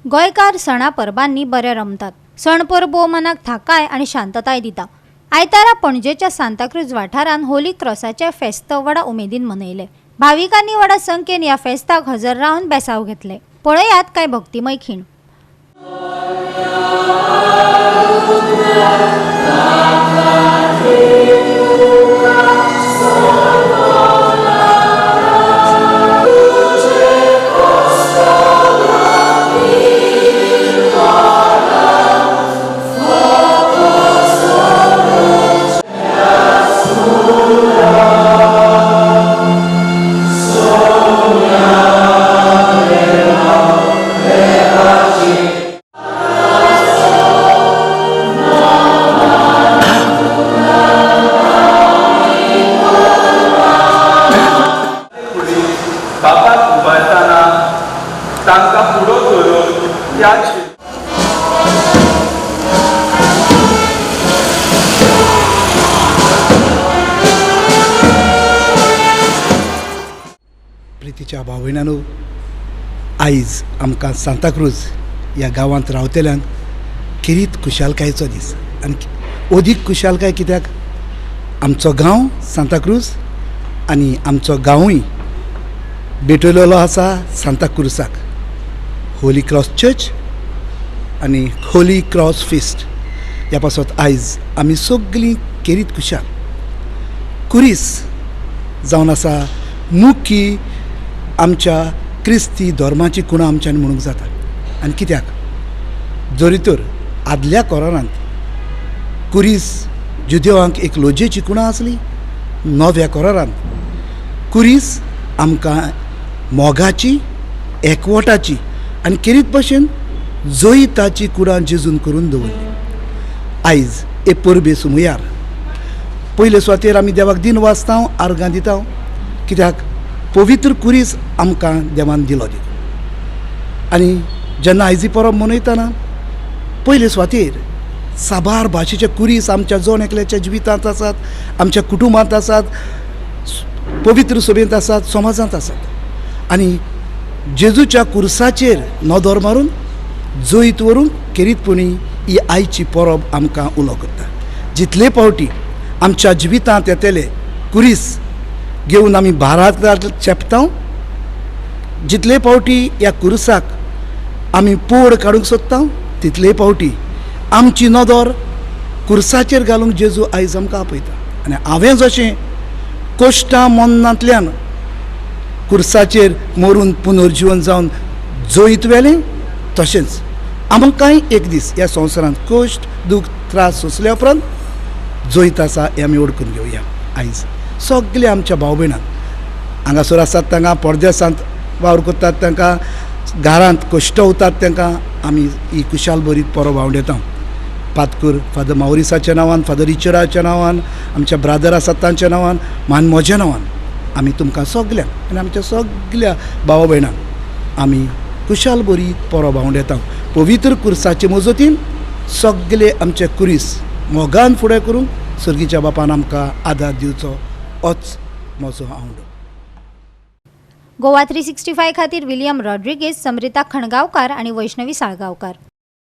गोंयकार सणा परबांनी बरे रमतात। सण परबो मनाक थाकाय आणि शांतताय दिता। आयतारा पणजेच्या सांताक्रूज वाठारान होली क्रॉसाचे फेस्त व्हडा उमेदीन मनयले। भाविकांनी व्हडा संख्येन या फेस्ताक हजर रावन बेसाव घेतले। पळयात काय भक्तिमय खीण। बापाक उबारताना तांकां फुडो धरून त्याच प्रितीच्या भाव भयणांनो, आयज आमकां सांताक्रूज ह्या गांवांत रावतल्यांक खिरीत खुशालकायेचो दीस। आनी अदीक खुशालकाय कित्याक आमचो गांव सांताक्रूज आनी आमचो गांवूय भेटलेलो आसा सांताक्रूजाक। होली क्रॉस चर्च आनी होली क्रॉस फिस्ट ह्या पासत आयज आमी सगळीं केरीत खुशाल कुरीस जावन आसा मुख्य आमच्या क्रिस्ती धर्माची कुणां आमच्यान म्हणूंक जाता। आनी कित्याक जरी तर आदल्या कोरोनांत कुरीस जुदेवांक एक लोजेची कुणां आसली, नव्या कोरोनांत कुरीस आमकां मोगाची, एकवटाची आनी केरीत भशेन जैताची कुडां जेजून करून दवरली। आयज हे परबे सुमयार पयले सुवातेर आमी देवाक दिन वाचता, आर्गां दिता, कित्याक पवित्र कुरीस आमकां देवान दिलो आनी जेन्ना आयजी परब मनयतना पयले सुवातेर साबार भाशेचे कुरीस आमच्या जोन एकल्याच्या जिवितांत आसात, आमच्या कुटुंबांत आसात, पवित्र सभेंत आसात, समाजांत आसात। आनी जेजूच्या कुर्साचेर नदर मारून जैत व्हरून केरीतपणी ही आयची परब आमकां उलो करता। जितले फावटी आमच्या जिवितांत येतले कुरीस घेवन आमी भारांत चेपता, जितले फावटी ह्या कुर्साक आमी पोड काडूंक सोदता, तितले फावटी आमची नदर कुर्साचेर घालूंक जेजू आयज आमकां आपयता। आनी हांवें जशें कश्टां मन्नांतल्यान कुर्साचेर मरून पुनर्जीवन जावन जैत वेलें, तशेंच आमकांय एक दीस ह्या संवसारांत कश्ट दूख त्रास सोंसल्या उपरांत जैत आसा हें आमी ओळखून घेवया। आयज सगळे आमच्या भाव भयणांक हांगासर आसात, तांकां परदेसांत वावर करतात, तांकां घरांत कश्ट वतात, तांकां आमी ही खुशाल बरी परब आवडयता। पातकूर फादर माउरिसाच्या नांवान, फादर रिचर्डाच्या नांवान, आमच्या ब्रादर आसात तांच्या नांवान, मान म्हज्या नांवान आमी तुमकां सगल्यांक आनी आमच्या सगळ्या भाव भयणांक आमी खुशाल बरी परब आवडयता। पवित्र कुर्साचे मजतीन सगळे आमचे कुरीस मोगान फुडें करूंक सर्गीच्या बापान आमकां आदार दिवचो, होच म्हजो आवड। गोवा 365 खातीर विलियम रॉड्रिगेज, समरिता खणगांवकार आणि वैष्णवी साळगांवकार।